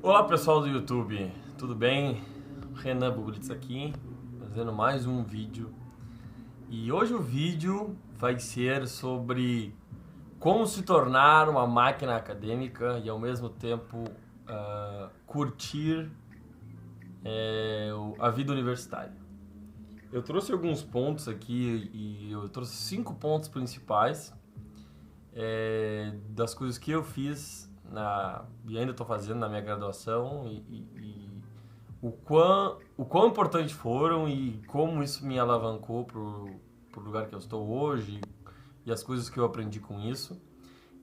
Olá pessoal do YouTube, tudo bem? Renan Bublitz aqui, fazendo mais um vídeo. E hoje o vídeo vai ser sobre como se tornar uma máquina acadêmica e ao mesmo tempo curtir a vida universitária. Eu trouxe alguns pontos aqui e eu trouxe 5 pontos principais das coisas que eu fiz e ainda estou fazendo na minha graduação e o quão importantes foram e como isso me alavancou pro lugar que eu estou hoje e as coisas que eu aprendi com isso.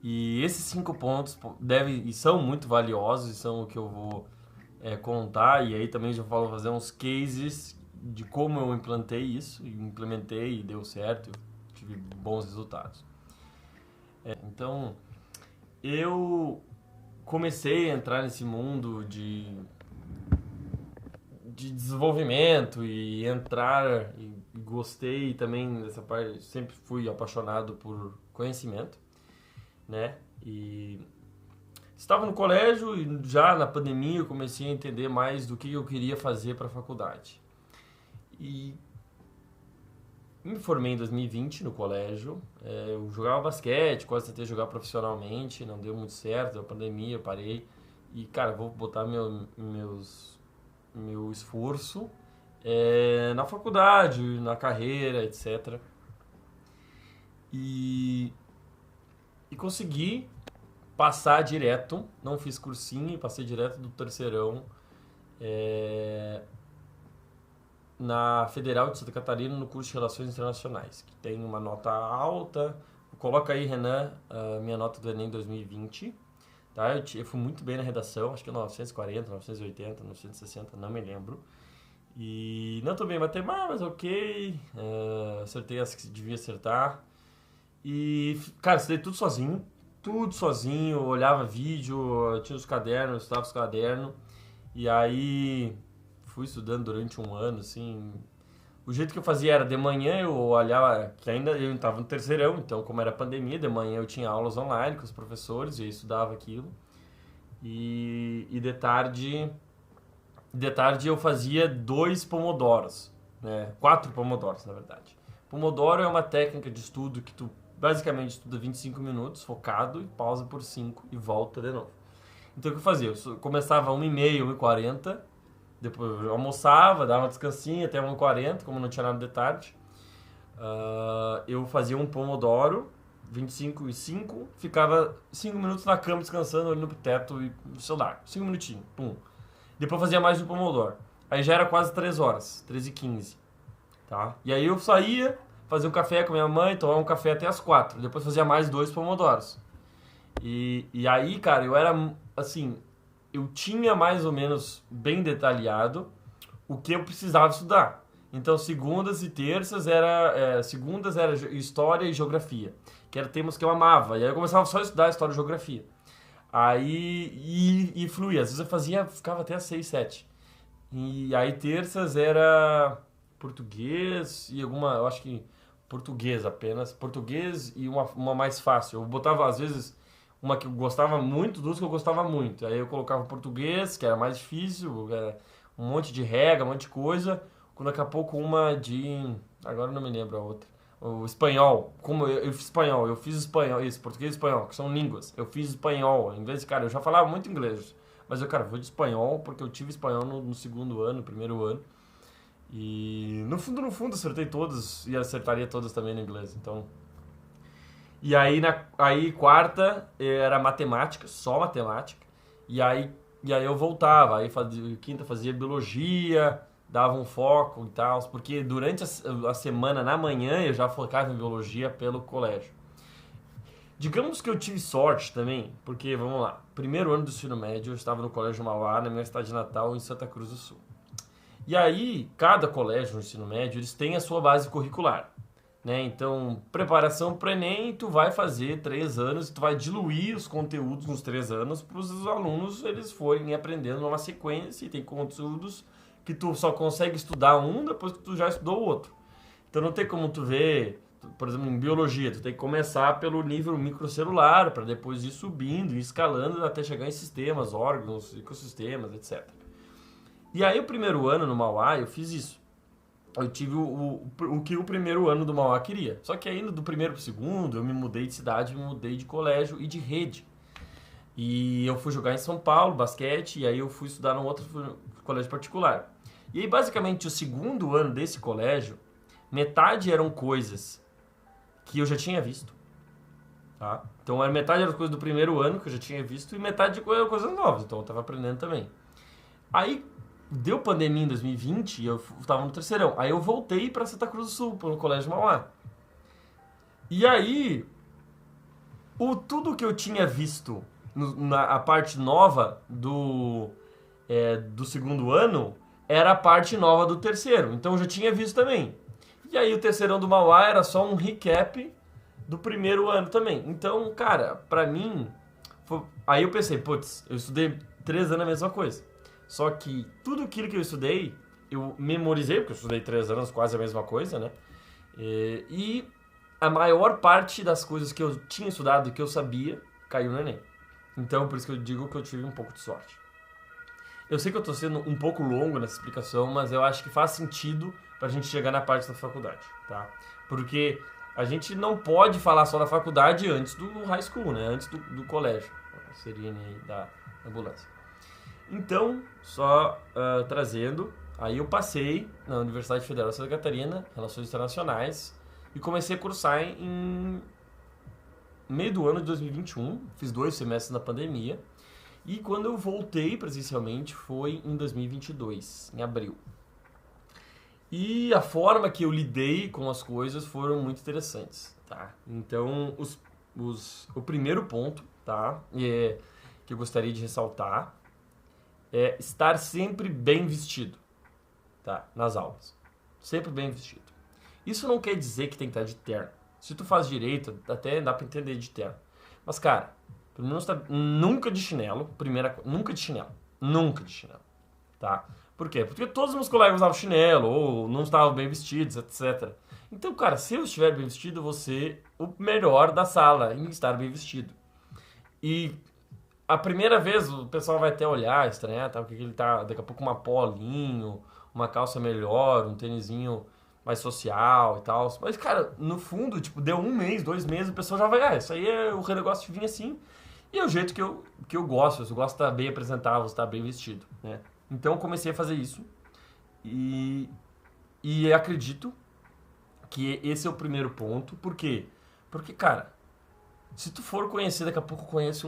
E esses 5 pontos são muito valiosos e são o que eu vou contar, e aí também já vou fazer uns cases de como eu implementei e deu certo, tive bons resultados. Então, eu comecei a entrar nesse mundo de desenvolvimento e gostei também dessa parte, sempre fui apaixonado por conhecimento, né? E estava no colégio e já na pandemia eu comecei a entender mais do que eu queria fazer para a faculdade. E me formei em 2020 no colégio, eu jogava basquete, quase tentei jogar profissionalmente, não deu muito certo, a pandemia eu parei. E cara, vou botar meu esforço na faculdade, na carreira, etc. E consegui passar direto, não fiz cursinho, passei direto do terceirão na Federal de Santa Catarina no curso de Relações Internacionais, que tem uma nota alta. Coloca aí, Renan, a minha nota do Enem 2020. Tá? Eu fui muito bem na redação, acho que 940, 980, 960, não me lembro. E não tô bem em matemática, mas ok. Acertei as que devia acertar. E, cara, estudei tudo sozinho, olhava vídeo, tinha os cadernos, estudava os cadernos. E aí fui estudando durante um ano, assim. O jeito que eu fazia era de manhã eu olhava, que ainda eu estava no terceirão, então como era pandemia, de manhã eu tinha aulas online com os professores e eu estudava aquilo. E de tarde eu fazia 2 pomodoros, né? 4 pomodoros, na verdade. Pomodoro é uma técnica de estudo que tu basicamente estuda 25 minutos, focado, e pausa por 5 e volta de novo. Então o que eu fazia? Eu começava 1h30, 1h40, depois eu almoçava, dava uma descansinha até 1h40, como não tinha nada de tarde. Eu fazia um pomodoro, 25 e 5, ficava 5 minutos na cama descansando, olhando pro teto e no celular. 5 minutinhos, pum. Depois fazia mais um pomodoro. Aí já era quase 3 horas, 3h15. Tá? E aí eu saía, fazia um café com minha mãe, tomava um café até as 4. Depois fazia mais 2 pomodoros. E aí, cara, eu era assim, eu tinha mais ou menos bem detalhado o que eu precisava estudar. Então, segundas e terças segundas era história e geografia, que eram temas que eu amava. E aí eu começava só a estudar história e geografia. Aí, e fluía. Às vezes ficava até às 6, 7. E aí terças era português e eu acho que português apenas. Português e uma mais fácil. Eu botava, às vezes, uma que eu gostava muito, duas que eu gostava muito. Aí eu colocava português, que era mais difícil, um monte de regra, um monte de coisa. Quando daqui a pouco uma de... Agora eu não me lembro a outra. O espanhol. Como eu fiz espanhol. Eu fiz espanhol. Isso, português e espanhol, que são línguas. Eu fiz espanhol. Em vez de, cara, eu já falava muito inglês. Mas eu, cara, vou de espanhol, porque eu tive espanhol no segundo ano, no primeiro ano. E no fundo, acertei todas e acertaria todas também no inglês. Então... E aí quarta era matemática, só matemática. E aí eu voltava, quinta fazia biologia, dava um foco e tal, porque durante a semana, na manhã, eu já focava em biologia pelo colégio. Digamos que eu tive sorte também, porque, vamos lá, primeiro ano do ensino médio, eu estava no Colégio Mauá, na minha cidade de Natal, em Santa Cruz do Sul. E aí, cada colégio no ensino médio, eles têm a sua base curricular. Né? Então, preparação para o Enem, tu vai fazer 3 anos e tu vai diluir os conteúdos nos 3 anos para os alunos eles forem aprendendo numa sequência, e tem conteúdos que tu só consegue estudar um depois que tu já estudou o outro. Então não tem como tu ver por exemplo, em biologia, tu tem que começar pelo nível microcelular, para depois ir subindo, ir escalando até chegar em sistemas, órgãos, ecossistemas, etc. E aí o primeiro ano no Mauá eu fiz isso. Eu tive o que o primeiro ano do Mauá queria. Só que aí do primeiro pro segundo eu me mudei de cidade, me mudei de colégio e de rede. E eu fui jogar em São Paulo, basquete, e aí eu fui estudar num outro colégio particular. E aí basicamente o segundo ano desse colégio, metade eram coisas que eu já tinha visto. Tá? Então metade eram coisas do primeiro ano que eu já tinha visto e metade eram coisas novas, então eu tava aprendendo também. Aí deu pandemia em 2020 e eu tava no terceirão. Aí eu voltei pra Santa Cruz do Sul, pro Colégio Mauá. E aí, tudo que eu tinha visto a parte nova do segundo ano era a parte nova do terceiro. Então eu já tinha visto também. E aí o terceirão do Mauá era só um recap do primeiro ano também. Então, cara, pra mim... Aí eu pensei, putz, eu estudei 3 anos a mesma coisa. Só que tudo aquilo que eu estudei, eu memorizei, porque eu estudei 3 anos quase a mesma coisa, né? E a maior parte das coisas que eu tinha estudado e que eu sabia, caiu no Enem. Então, por isso que eu digo que eu tive um pouco de sorte. Eu sei que eu tô sendo um pouco longo nessa explicação, mas eu acho que faz sentido pra gente chegar na parte da faculdade, tá? Porque a gente não pode falar só da faculdade antes do high school, né? Antes do colégio. A Serine aí da ambulância. Então, só trazendo, aí eu passei na Universidade Federal de Santa Catarina, Relações Internacionais, e comecei a cursar em meio do ano de 2021, fiz 2 semestres na pandemia, e quando eu voltei presencialmente foi em 2022, em abril. E a forma que eu lidei com as coisas foram muito interessantes, tá? Então, o primeiro ponto, tá, que eu gostaria de ressaltar é estar sempre bem vestido, tá, nas aulas. Sempre bem vestido. Isso não quer dizer que tem que estar de terno. Se tu faz direito, até dá pra entender de terno. Mas, cara, pelo menos nunca de chinelo, nunca de chinelo. Nunca de chinelo, tá? Por quê? Porque todos os meus colegas usavam chinelo, ou não estavam bem vestidos, etc. Então, cara, se eu estiver bem vestido, eu vou ser o melhor da sala em estar bem vestido. E a primeira vez o pessoal vai até olhar, estranhar, tá? Porque ele tá, daqui a pouco, uma polinho, uma calça melhor, um tênisinho mais social e tal. Mas, cara, no fundo, tipo, deu 1 mês, 2 meses, o pessoal já vai, isso aí é o negócio de vir assim. E é o jeito que eu gosto de estar bem apresentável, estar bem vestido, né? Então eu comecei a fazer isso e acredito que esse é o primeiro ponto. Por quê? Porque, cara, se tu for conhecer, daqui a pouco conhece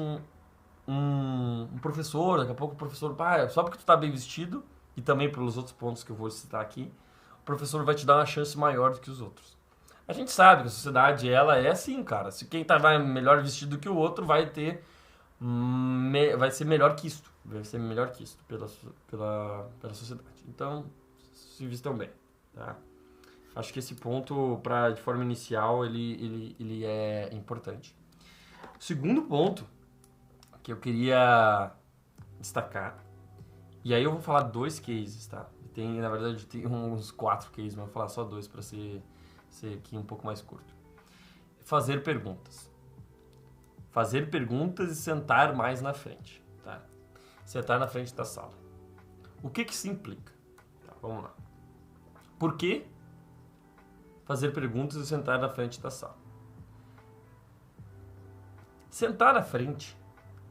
um professor, daqui a pouco o professor, só porque tu tá bem vestido, e também pelos outros pontos que eu vou citar aqui, o professor vai te dar uma chance maior do que os outros. A gente sabe que a sociedade, ela é assim, cara. Se quem tá melhor vestido do que o outro vai ser melhor que isto. Vai ser melhor que isto pela sociedade. Então, se vistam bem, tá? Acho que esse ponto, de forma inicial, ele é importante. O segundo ponto que eu queria destacar, e aí eu vou falar 2 cases, tá? Na verdade, tem uns 4 cases, mas eu vou falar só 2 para ser aqui um pouco mais curto. Fazer perguntas. Fazer perguntas e sentar mais na frente, tá? Sentar na frente da sala. O que isso implica? Tá, vamos lá. Por que fazer perguntas e sentar na frente da sala? Sentar na frente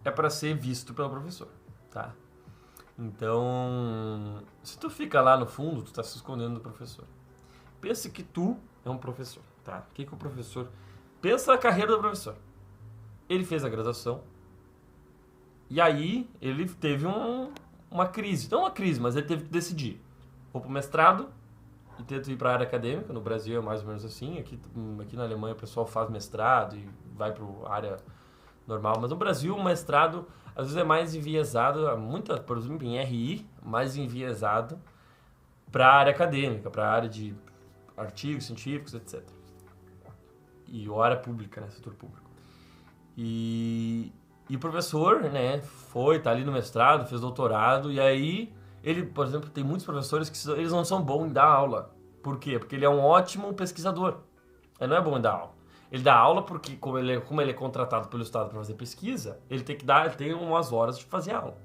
é para ser visto pelo professor, tá? Então, se tu fica lá no fundo, tu tá se escondendo do professor. Pensa que tu é um professor, tá? O que o professor... Pensa na carreira do professor. Ele fez a graduação e aí ele teve uma crise. Não uma crise, mas ele teve que decidir. Vou pro mestrado e tento ir para a área acadêmica. No Brasil é mais ou menos assim. Aqui na Alemanha o pessoal faz mestrado e vai para a área normal. Mas no Brasil o mestrado às vezes é mais enviesado, por exemplo, em RI, mais enviesado para a área acadêmica, para a área de artigos científicos, etc. E a área pública, né, setor público. E o professor, né, tá ali no mestrado, fez doutorado, e aí ele, por exemplo, tem muitos professores que eles não são bons em dar aula. Por quê? Porque ele é um ótimo pesquisador. Ele não é bom em dar aula. Ele dá aula porque, como ele é contratado pelo Estado para fazer pesquisa, ele tem umas horas de fazer aula.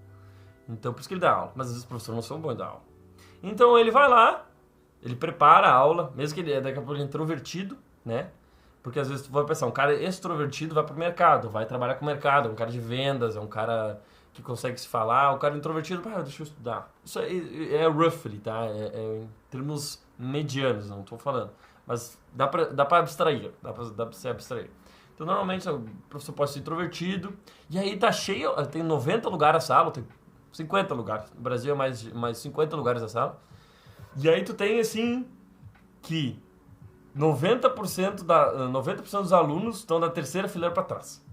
Então, por isso que ele dá aula. Mas às vezes os professores não são bons em dar aula. Então, ele vai lá, ele prepara a aula, mesmo que ele daqui a pouco ele é introvertido, né? Porque às vezes tu vai pensar, um cara extrovertido vai pro mercado, vai trabalhar com o mercado, é um cara de vendas, é um cara que consegue se falar, o cara introvertido, deixa eu estudar. Isso é roughly, tá? É em termos medianos, não tô falando. Mas dá pra abstrair, dá pra se abstrair. Então, normalmente, o professor pode ser introvertido, e aí tá cheio, tem 90 lugares a sala, tem 50 lugares. No Brasil é mais 50 lugares a sala. E aí tu tem, assim, que 90% dos alunos estão da terceira fileira para trás.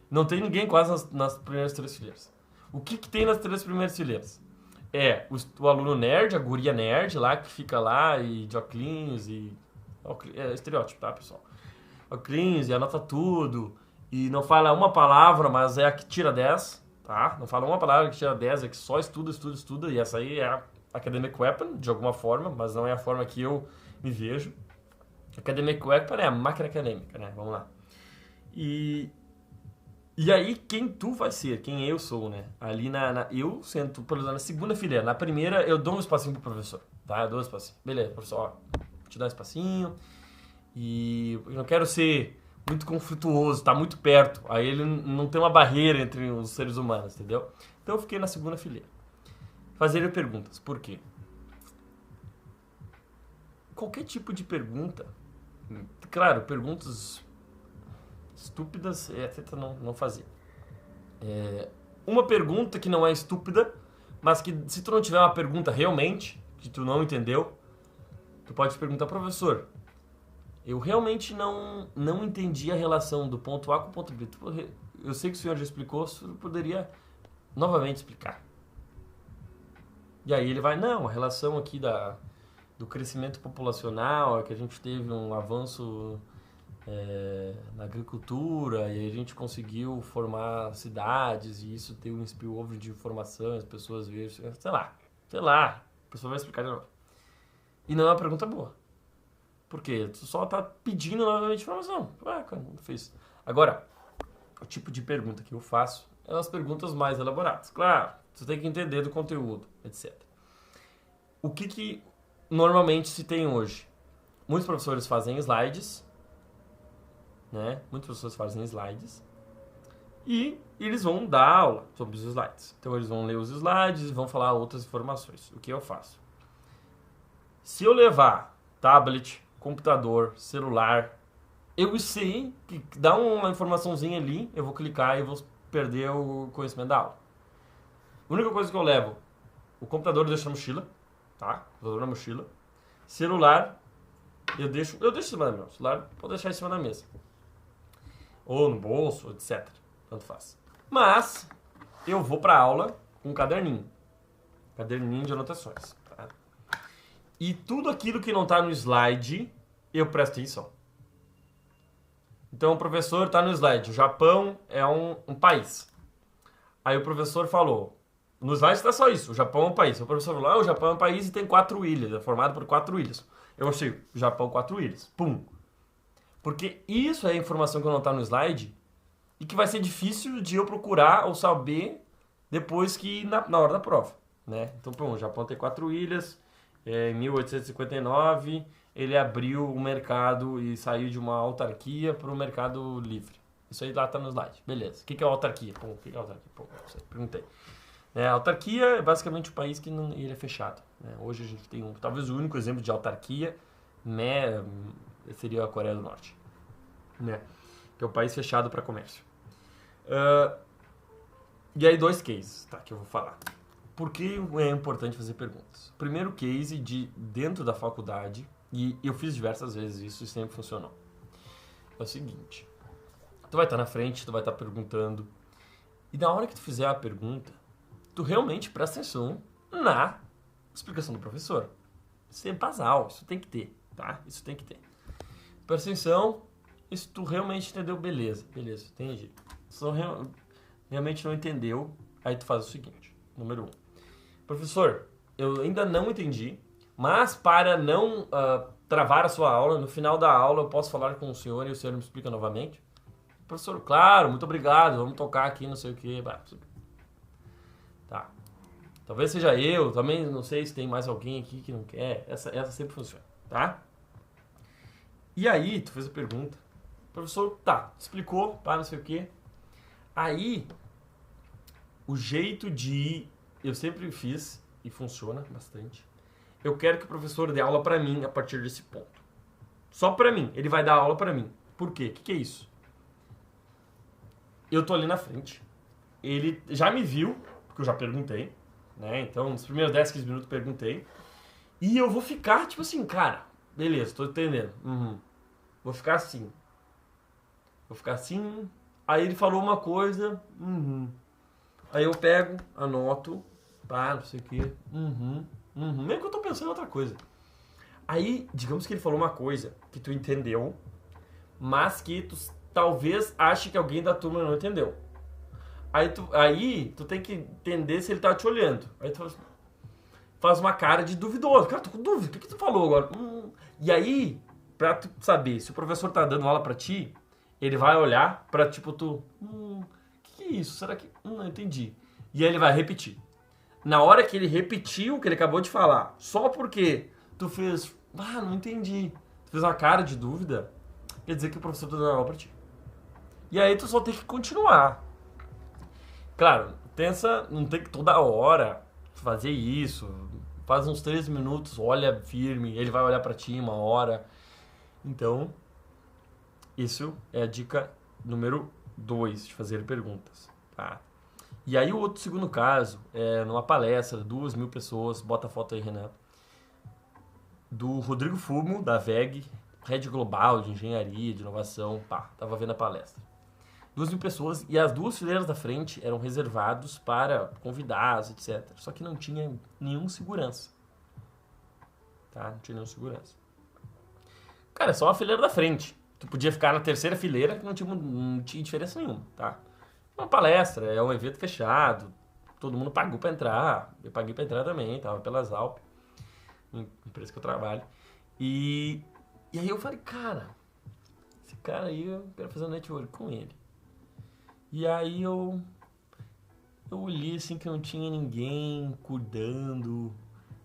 Não tem ninguém quase nas primeiras 3 fileiras. O que tem nas 3 primeiras fileiras? É o aluno nerd, a guria nerd lá, que fica lá e de óculos e... É estereótipo, tá, pessoal? Óculos e anota tudo. E não fala uma palavra, mas é a que tira 10, tá? Não fala uma palavra que tira 10, é que só estuda. E essa aí é a academic weapon, de alguma forma, mas não é a forma que eu me vejo. Academic weapon é a máquina acadêmica, né? Vamos lá. E aí, quem tu vai ser? Quem eu sou, né? Ali eu sento, por exemplo, na segunda fileira. Na primeira, eu dou um espacinho pro professor, tá? Eu dou um espacinho. Beleza, professor, ó, vou te dar um espacinho. E eu não quero ser muito conflituoso, tá muito perto. Aí ele não tem uma barreira entre os seres humanos, entendeu? Então eu fiquei na segunda fileira. Fazerem perguntas. Por quê? Qualquer tipo de pergunta, claro, perguntas estúpidas, tenta não fazer. Uma pergunta que não é estúpida, mas que se tu não tiver uma pergunta realmente, que tu não entendeu, tu pode perguntar, professor, eu realmente não entendi a relação do ponto A com o ponto B. Eu sei que o senhor já explicou, o senhor poderia novamente explicar. E aí ele vai, não, a relação aqui do crescimento populacional, é que a gente teve um avanço na agricultura e a gente conseguiu formar cidades e isso tem um spillover de informação, as pessoas veem, sei lá, a pessoa vai explicar de novo. E não é uma pergunta boa. Por quê? Tu só tá pedindo novamente informação. Cara, não fez. Agora, o tipo de pergunta que eu faço é as perguntas mais elaboradas. Claro, você tem que entender do conteúdo, etc. O que normalmente se tem hoje? Muitos professores fazem slides, né? E eles vão dar aula sobre os slides. Então eles vão ler os slides e vão falar outras informações. O que eu faço? Se eu levar tablet, computador, celular, eu sei que dá uma informaçãozinha ali, eu vou clicar e vou perder o conhecimento da aula. A única coisa que eu levo, o computador eu deixo na mochila, tá? Computador na mochila. Celular, eu deixo em cima da mesa. Celular, vou deixar em cima da mesa. Ou no bolso, etc. Tanto faz. Mas, eu vou pra aula com um caderninho. Caderninho de anotações. Tá? E tudo aquilo que não tá no slide, eu presto atenção. Então, o professor tá no slide. O Japão é um país. Aí o professor falou... No slide está só isso, o Japão é um país. O professor falou, o Japão é um país e tem 4 ilhas, é formado por 4 ilhas. Eu achei, o Japão 4 ilhas, pum. Porque isso é a informação que não está no slide e que vai ser difícil de eu procurar ou saber depois que na hora da prova, né? Então, pum, o Japão tem 4 ilhas, em 1859 ele abriu o mercado e saiu de uma autarquia para o mercado livre. Isso aí lá está no slide, beleza. O que é autarquia? Pum, o que é autarquia? Pum, não sei, perguntei. A autarquia é basicamente um país que ele é fechado. Né? Hoje a gente tem talvez o único exemplo de autarquia, né, seria a Coreia do Norte, né? Que é um país fechado para comércio. E aí 2 cases, tá, que eu vou falar. Por que é importante fazer perguntas? O primeiro case de dentro da faculdade, e eu fiz diversas vezes isso e sempre funcionou. É o seguinte, tu vai estar na frente, tu vai estar perguntando, e na hora que tu fizer a pergunta, tu realmente presta atenção na explicação do professor. Isso é basal, isso tem que ter, tá? Isso tem que ter. Presta atenção, se tu realmente entendeu, beleza, entendi. Se tu realmente não entendeu, aí tu faz o seguinte, número 1. Professor, eu ainda não entendi, mas para não travar a sua aula, no final da aula eu posso falar com o senhor e o senhor me explica novamente? Professor, claro, muito obrigado, vamos tocar aqui, não sei o que. Tá. Talvez seja eu, também não sei se tem mais alguém aqui que não quer. Essa sempre funciona, tá? E aí, tu fez a pergunta. O professor, tá, explicou, pá, não sei o que. Aí, o jeito de... Eu sempre fiz, e funciona bastante. Eu quero que o professor dê aula pra mim a partir desse ponto. Só pra mim, ele vai dar aula pra mim. Por quê? O que é isso? Eu tô ali na frente. Ele já me viu, porque eu já perguntei, né? Então, nos primeiros 10, 15 minutos eu perguntei. E eu vou ficar, tipo assim, cara, beleza, tô entendendo. Vou ficar assim. Vou ficar assim. Aí ele falou uma coisa. Aí eu pego, anoto. Pá, não sei o quê. Mesmo que eu tô pensando em outra coisa. Aí, digamos que ele falou uma coisa que tu entendeu, mas que tu talvez ache que alguém da turma não entendeu. Aí tu tem que entender se ele tá te olhando. Aí tu faz uma cara de duvidoso. Cara, tô com dúvida. O que tu falou agora? E aí, pra tu saber se o professor tá dando aula pra ti, ele vai olhar pra tipo tu... que é isso? Será que... não entendi. E aí ele vai repetir. Na hora que ele repetiu o que ele acabou de falar, só porque tu fez... não entendi. Tu fez uma cara de dúvida, quer dizer que o professor tá dando aula pra ti. E aí tu só tem que continuar. Claro, não tem que toda hora fazer isso. Faz uns 3 minutos, olha firme, ele vai olhar pra ti 1 hora. Então, isso é a dica número 2, de fazer perguntas, tá? E aí o segundo caso, é numa palestra, 2.000 pessoas, bota a foto aí, Renato, do Rodrigo Fumo, da VEG, Rede Global de Engenharia, de Inovação, tava vendo a palestra. 2.000 pessoas e as 2 fileiras da frente eram reservados para convidados, etc. Só que não tinha nenhum segurança. Tá? Não tinha nenhum segurança. Cara, é só a fileira da frente. Tu podia ficar na terceira fileira que não tinha diferença nenhuma, tá? É uma palestra, é um evento fechado, todo mundo pagou pra entrar, eu paguei pra entrar também, tava pelas Alpes, empresa que eu trabalho. E aí eu falei, cara, esse cara aí eu quero fazer um network com ele. E aí eu olhei assim que não tinha ninguém cuidando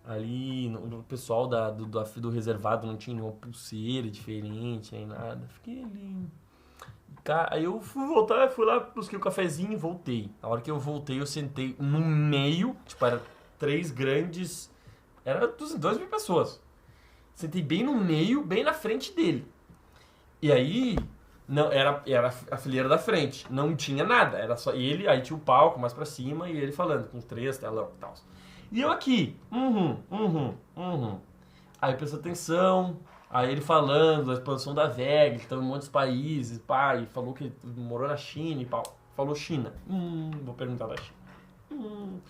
ali, o pessoal do reservado não tinha nenhuma pulseira diferente, nem nada. Fiquei ali. Aí eu fui lá, busquei o cafezinho e voltei. Na hora que eu voltei, eu sentei no meio, tipo, era 3 grandes, era 2.000 pessoas. Sentei bem no meio, bem na frente dele. E aí, não, era a fileira da frente, não tinha nada, era só ele, aí tinha o palco mais pra cima e ele falando, com 3 telão e tal. E eu aqui, Aí eu prestei atenção, aí ele falando da expansão da VEG, que estão em muitos países, pá, e falou que morou na China e pá. Falou China. Vou perguntar da China.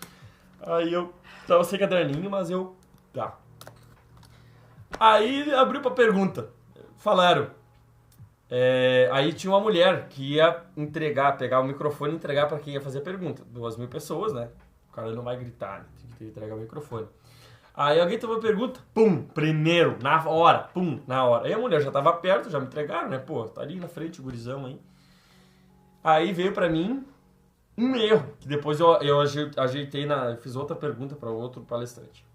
Aí eu tava sem caderninho, mas eu... Tá. Aí abriu pra pergunta. Falaram. Aí tinha uma mulher que ia pegar o microfone e entregar pra quem ia fazer a pergunta. 2.000 pessoas, né? O cara não vai gritar, né? Tem que entregar o microfone. Aí alguém teve uma pergunta, primeiro, na hora. Aí a mulher já tava perto, já me entregaram, né? Pô, tá ali na frente o gurizão aí. Aí veio pra mim um erro, que depois eu ajeitei, fiz outra pergunta pra outro palestrante.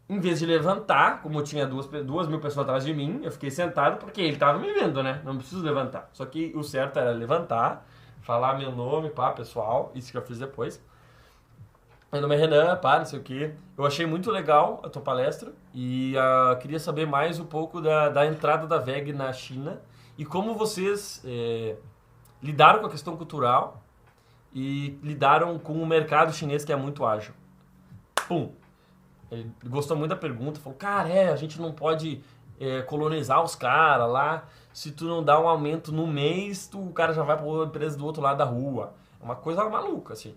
Em vez de levantar, como eu tinha 2.000 pessoas atrás de mim, eu fiquei sentado porque ele tava me vendo, né? Não preciso levantar. Só que o certo era levantar, falar meu nome, pessoal, isso que eu fiz depois. Meu nome é Renan, não sei o que. Eu achei muito legal a tua palestra e queria saber mais um pouco da entrada da VEG na China e como vocês lidaram com a questão cultural e lidaram com o mercado chinês que é muito ágil. Ele gostou muito da pergunta, falou, cara, a gente não pode colonizar os caras lá, se tu não dá um aumento no mês, o cara já vai para uma empresa do outro lado da rua. É uma coisa maluca, assim.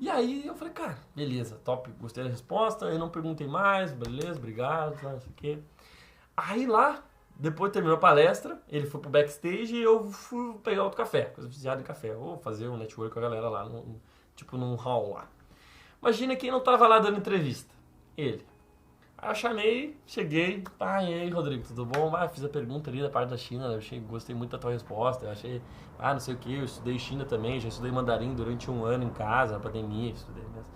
E aí eu falei, cara, beleza, top, gostei da resposta, eu não perguntei mais, beleza, obrigado, não sei o quê. Aí lá, depois terminou a palestra, ele foi pro backstage e eu fui pegar outro café, coisa viciada em café, vou fazer um network com a galera lá, num hall lá. Imagina quem não tava lá dando entrevista, ele. Aí eu chamei, cheguei, pá, e aí, Rodrigo, tudo bom? Ah, fiz a pergunta ali da parte da China, eu gostei muito da tua resposta, eu achei, não sei o que, eu estudei China também, já estudei mandarim durante 1 ano em casa, na pandemia, estudei mesmo.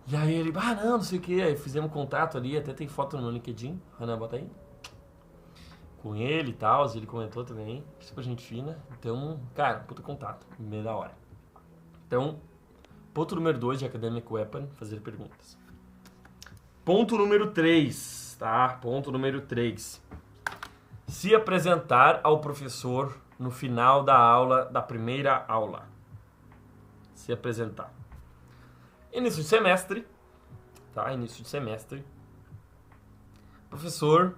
E aí ele, não sei o que, aí fizemos contato ali, até tem foto no meu LinkedIn, Renan, bota aí. Com ele e tal, ele comentou também, super gente fina, então, cara, puta contato, meio da hora. Então, ponto número 2 de Academic Weapon, fazer perguntas. Ponto número 3, tá? Ponto número 3. Se apresentar ao professor no final da aula, da primeira aula. Se apresentar. Início de semestre, tá? Início de semestre. Professor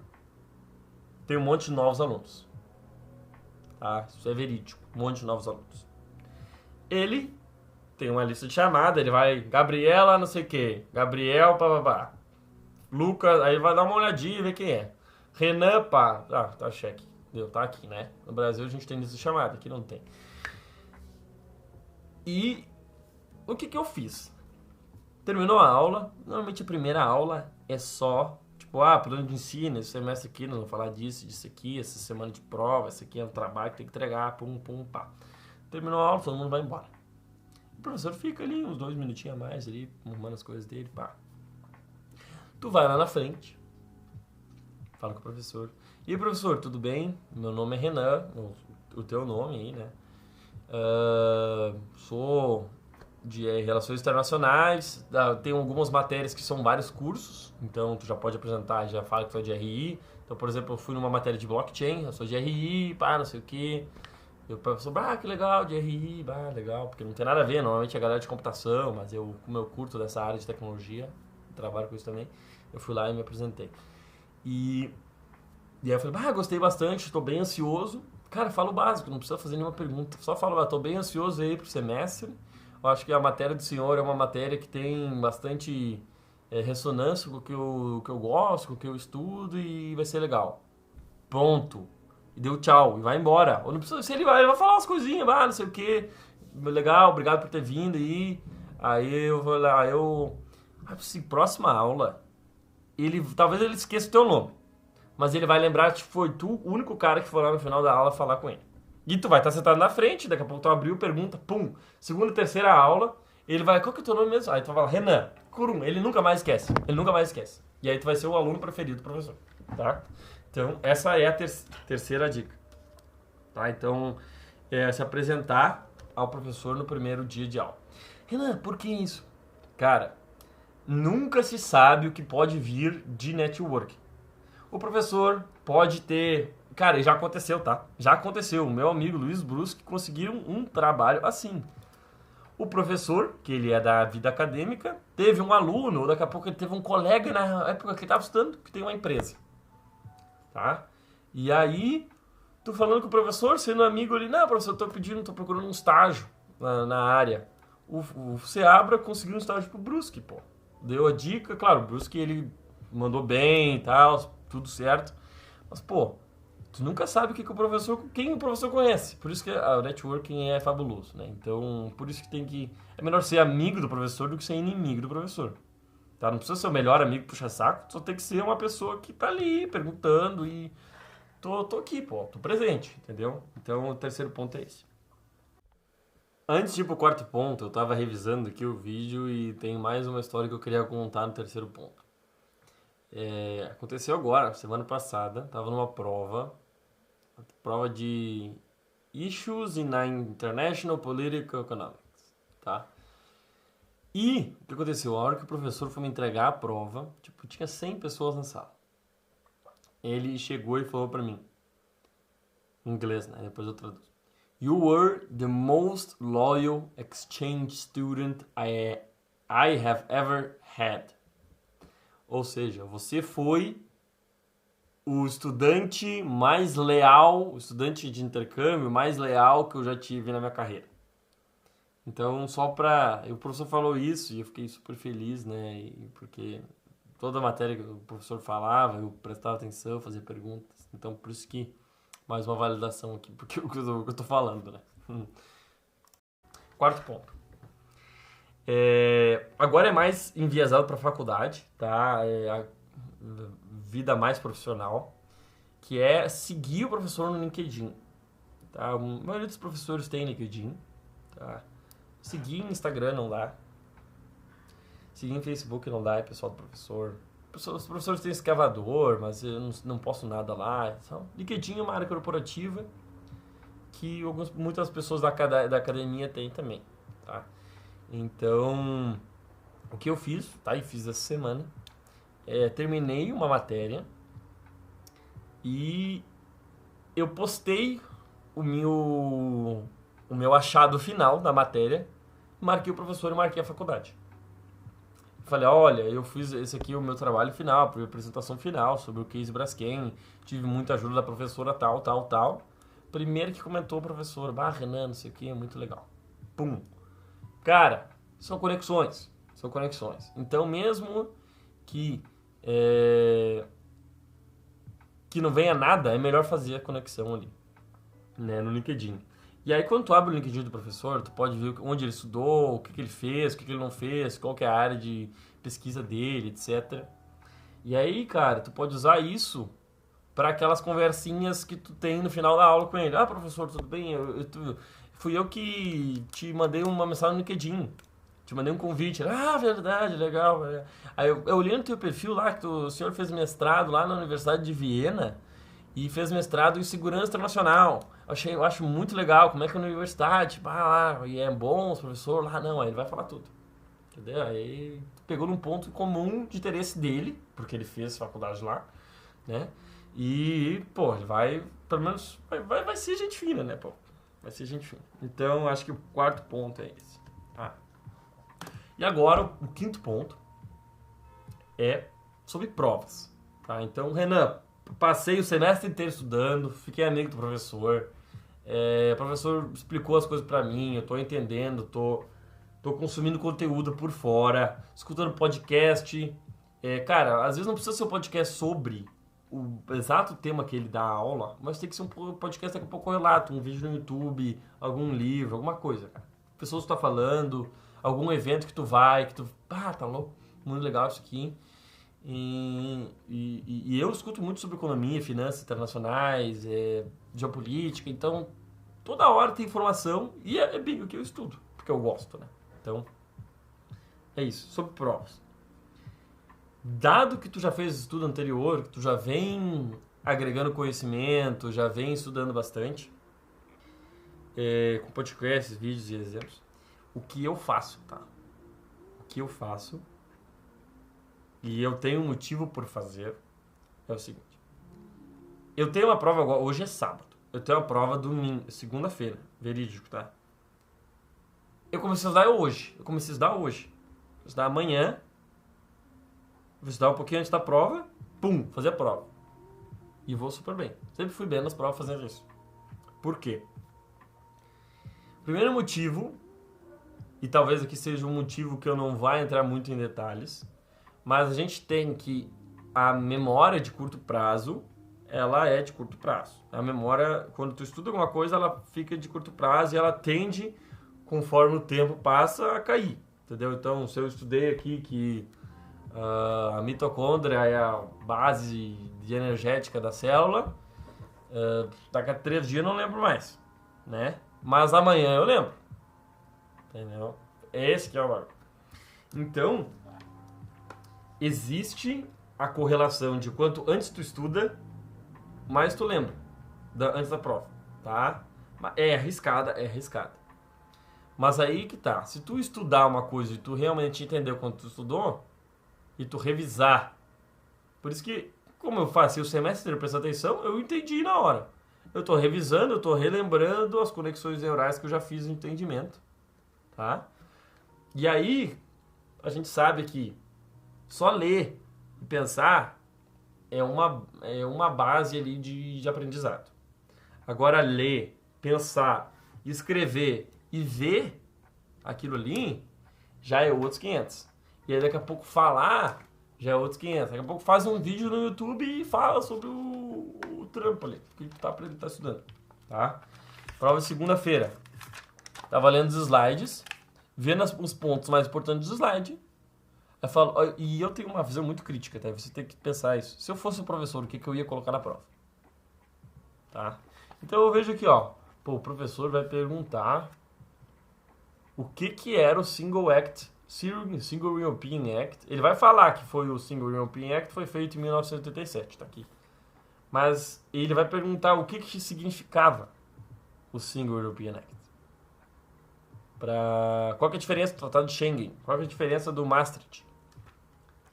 tem um monte de novos alunos. Tá? Isso é verídico. Um monte de novos alunos. Ele tem uma lista de chamada, ele vai, Gabriela, não sei o que, Gabriel, papapá. Lucas, aí vai dar uma olhadinha e ver quem é. Renan, pá. Tá cheque. Deu, tá aqui, né? No Brasil a gente tem lista de chamada, aqui não tem. E o que eu fiz? Terminou a aula, normalmente a primeira aula é só, tipo, plano de ensino, esse semestre aqui, nós vamos falar disso aqui, essa semana de prova, esse aqui é um trabalho que tem que entregar, pum, pá. Terminou a aula, todo mundo vai embora. O professor fica ali uns 2 minutinhos a mais ali, arrumando as coisas dele, pá. Tu vai lá na frente, fala com o professor. E aí, professor, tudo bem? Meu nome é Renan, o teu nome aí, né? Sou de Relações Internacionais, tenho algumas matérias que são vários cursos, então tu já pode apresentar, já fala que tu é de RI. Então, por exemplo, eu fui numa matéria de blockchain, eu sou de RI, não sei o que. E o professor, que legal, de RI, legal, porque não tem nada a ver, normalmente é a galera de computação, mas como eu curto dessa área de tecnologia, trabalho com isso também, eu fui lá e me apresentei. E aí eu falei, gostei bastante, estou bem ansioso. Cara, fala o básico, não precisa fazer nenhuma pergunta. Só fala, estou bem ansioso aí pro semestre. Eu acho que a matéria do senhor é uma matéria que tem bastante ressonância com o que eu gosto, com o que eu estudo e vai ser legal. Pronto. E deu tchau, e vai embora. Ou não precisa, se ele vai falar umas coisinhas, não sei o que. Legal, obrigado por ter vindo aí. Aí eu vou lá, assim, próxima aula, talvez ele esqueça o teu nome. Mas ele vai lembrar que foi tu o único cara que foi lá no final da aula falar com ele. E tu vai estar sentado na frente, daqui a pouco tu abriu, pergunta, pum. Segunda, terceira aula, ele vai, qual que é o teu nome mesmo? Aí tu vai falar, Renan, Kurum, ele nunca mais esquece. Ele nunca mais esquece. E aí tu vai ser o aluno preferido do professor, tá? Então, essa é a terceira dica. Tá? Então, se apresentar ao professor no primeiro dia de aula. Renan, por que isso? Cara, nunca se sabe o que pode vir de network. O professor pode ter... Cara, já aconteceu, tá? Já aconteceu. O meu amigo Luiz Brusque conseguiu um trabalho assim. O professor, que ele é da vida acadêmica, teve um aluno, ou daqui a pouco ele teve um colega na época que ele estava estudando, que tem uma empresa. Tá? E aí, tô falando com o professor, sendo amigo ali, não, professor, tô procurando um estágio na área. O Seabra conseguiu um estágio pro Brusque, pô. Deu a dica, claro, o Brusque ele mandou bem e tal, tudo certo. Mas, pô, tu nunca sabe quem o professor conhece. Por isso que o networking é fabuloso, né? Então, por isso que é melhor ser amigo do professor do que ser inimigo do professor. Tá? Não precisa ser o melhor amigo puxa-saco, só tem que ser uma pessoa que tá ali perguntando e tô aqui, pô, tô presente, entendeu? Então, o terceiro ponto é esse. Antes de ir pro quarto ponto, eu tava revisando aqui o vídeo e tem mais uma história que eu queria contar no terceiro ponto. Aconteceu agora, semana passada, tava numa prova de Issues in International Political Economics, tá? E o que aconteceu? A hora que o professor foi me entregar a prova, tipo, tinha 100 pessoas na sala. Ele chegou e falou pra mim, em inglês, né? Depois eu traduzo. You were the most loyal exchange student I have ever had. Ou seja, você foi o estudante mais leal, o estudante de intercâmbio mais leal que eu já tive na minha carreira. Então, o professor falou isso e eu fiquei super feliz, né? Porque toda a matéria que o professor falava, eu prestava atenção, fazia perguntas. Então, por isso que mais uma validação aqui, porque o que eu tô falando, né? Quarto ponto. Agora é mais enviesado para a faculdade, tá? vida mais profissional, que é seguir o professor no LinkedIn. Tá? A maioria dos professores tem LinkedIn. Tá? Seguir no Instagram não dá. Seguir em Facebook não dá, é pessoal do professor. Os professores têm escavador, mas eu não posto nada lá. Então, LinkedIn é uma área corporativa que muitas pessoas da academia têm também. Tá? Então, o que eu fiz, tá? E fiz essa semana, terminei uma matéria e eu postei o meu achado final da matéria, marquei o professor e marquei a faculdade. Falei, olha, eu fiz esse aqui o meu trabalho final, a apresentação final sobre o case Braskem, tive muita ajuda da professora tal. Primeiro que comentou o professor, Renan, não sei o que, é muito legal. Pum. Cara, são conexões. Então, mesmo que não venha nada, é melhor fazer a conexão ali, né, no LinkedIn. E aí, quando tu abre o LinkedIn do professor, tu pode ver onde ele estudou, o que ele fez, o que ele não fez, qual que é a área de pesquisa dele, etc. E aí, cara, tu pode usar isso para aquelas conversinhas que tu tem no final da aula com ele. Professor, tudo bem? Fui eu que te mandei uma mensagem no LinkedIn. Te mandei um convite. Verdade, legal. Aí eu olhei no teu perfil lá, que o senhor fez mestrado lá na Universidade de Viena e fez mestrado em Segurança Internacional. Eu acho muito legal, como é que é a universidade, e é bom os professores lá, não, aí ele vai falar tudo. Entendeu? Aí pegou num ponto comum de interesse dele, porque ele fez faculdade lá, né? E, ele vai, pelo menos, vai ser gente fina, né, Vai ser gente fina. Então, acho que o quarto ponto é esse. Tá? E agora, o quinto ponto é sobre provas. Tá? Então, Renan, passei o semestre inteiro estudando, fiquei amigo do professor, o professor explicou as coisas pra mim, eu tô entendendo, tô consumindo conteúdo por fora, escutando podcast. Cara, às vezes não precisa ser um podcast sobre o exato tema que ele dá a aula, mas tem que ser um podcast daqui a pouco relato, um vídeo no YouTube, algum livro, alguma coisa, cara. Pessoas que tu tá falando, algum evento que tu vai, tá louco, muito legal isso aqui. E eu escuto muito sobre economia, finanças internacionais, geopolítica, então toda hora tem informação e é bem o que eu estudo, porque eu gosto, né? Então, é isso, sobre provas. Dado que tu já fez estudo anterior, que tu já vem agregando conhecimento, já vem estudando bastante, com podcasts, vídeos e exemplos, o que eu faço, tá? O que eu faço, e eu tenho um motivo por fazer, é o seguinte. Eu tenho uma prova agora, hoje é sábado, eu tenho uma prova domingo, segunda-feira, verídico, tá? Eu comecei a estudar hoje, Vou estudar amanhã, vou estudar um pouquinho antes da prova, fazer a prova. E vou super bem. Sempre fui bem nas provas fazendo isso. Por quê? Primeiro motivo, e talvez aqui seja um motivo que eu não vá entrar muito em detalhes, mas a gente tem que a memória de curto prazo, ela é de curto prazo. A memória, quando tu estuda alguma coisa, ela fica de curto prazo e ela tende, conforme o tempo passa, a cair. Entendeu? Então, se eu estudei aqui que a mitocôndria é a base energética da célula, daqui a 3 dias eu não lembro mais, né? Mas amanhã eu lembro. Entendeu? Esse que é o bagulho. Então, existe a correlação de quanto antes tu estuda, mais tu lembra antes da prova, tá? É arriscada. Mas aí que tá. Se tu estudar uma coisa e tu realmente entender o quanto tu estudou, e tu revisar. Por isso que, como eu faço o semestre inteiro prestando atenção, eu entendi na hora. Eu tô revisando, eu tô relembrando as conexões neurais que eu já fiz no entendimento. Tá? E aí, a gente sabe que só ler e pensar é uma base ali de aprendizado. Agora, ler, pensar, escrever e ver aquilo ali já é outros 500. E aí daqui a pouco falar já é outros 500. Daqui a pouco faz um vídeo no YouTube e fala sobre o trampo ali, que tu tá estudando. Tá? Prova de segunda-feira. Tava lendo os slides, vendo os pontos mais importantes do slide. Eu falo, ó, e eu tenho uma visão muito crítica, tá? Você tem que pensar isso. Se eu fosse o professor, o que, que eu ia colocar na prova? Tá? Então eu vejo aqui, ó. Pô, o professor vai perguntar o que que era o Single Act, Single European Act. Ele vai falar que foi o Single European Act, foi feito em 1987, tá aqui. Mas ele vai perguntar o que que significava o Single European Act. Qual que é a diferença do Tratado de Schengen? Qual que é a diferença do Maastricht?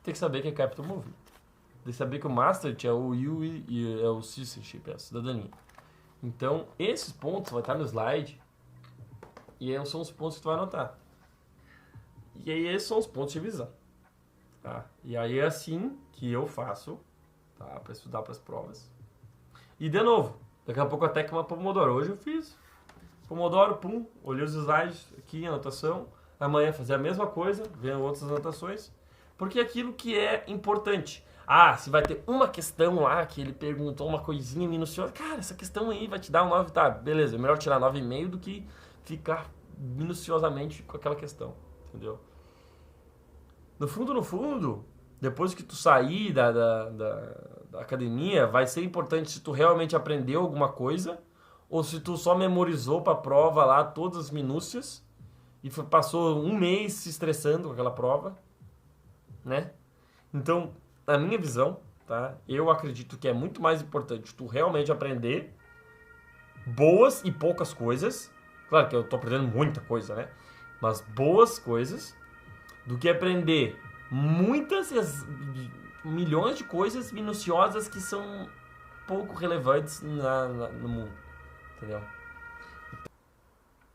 Tem que saber que é Capital Movement. Tem que saber que o Maastricht é o UE e é o citizenship, é a cidadania. Então, esses pontos vão estar no slide e aí são os pontos que tu vai anotar. E aí esses são os pontos de visão. Tá? E aí é assim que eu faço, tá? Para estudar para as provas. E de novo, daqui a pouco a técnica Pomodoro. Hoje eu fiz Pomodoro, pum, olhei os slides aqui, anotação. Amanhã fazer a mesma coisa, vendo outras anotações. Porque é aquilo que é importante. Ah, se vai ter uma questão lá que ele perguntou uma coisinha minuciosa. Cara, essa questão aí vai te dar um 9, tá? Beleza, é melhor tirar 9,5 do que ficar minuciosamente com aquela questão. Entendeu? No fundo, depois que tu sair da academia, vai ser importante se tu realmente aprendeu alguma coisa ou se tu só memorizou pra prova lá todas as minúcias e passou um mês se estressando com aquela prova, né? Então, na minha visão, tá? Eu acredito que é muito mais importante tu realmente aprender boas e poucas coisas. Claro que eu tô aprendendo muita coisa, né? Mas boas coisas do que aprender muitas milhões de coisas minuciosas que são pouco relevantes no mundo, entendeu?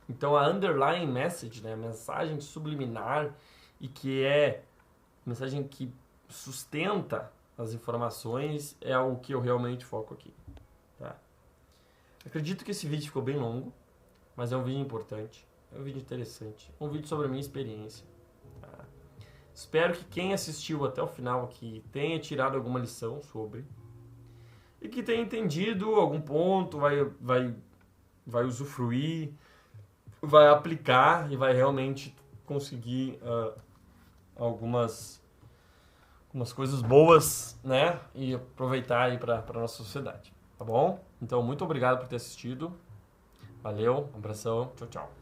Então a underlying message, né, a mensagem subliminar e que é a mensagem que sustenta as informações é o que eu realmente foco aqui, tá? Acredito que esse vídeo ficou bem longo, mas é um vídeo importante, é um vídeo interessante, um vídeo sobre a minha experiência. Tá? Espero que quem assistiu até o final aqui tenha tirado alguma lição sobre e que tenha entendido algum ponto, vai usufruir, vai aplicar e vai realmente conseguir algumas coisas boas, né? E aproveitar aí para nossa sociedade, tá bom? Então, muito obrigado por ter assistido. Valeu, um abração, tchau, tchau.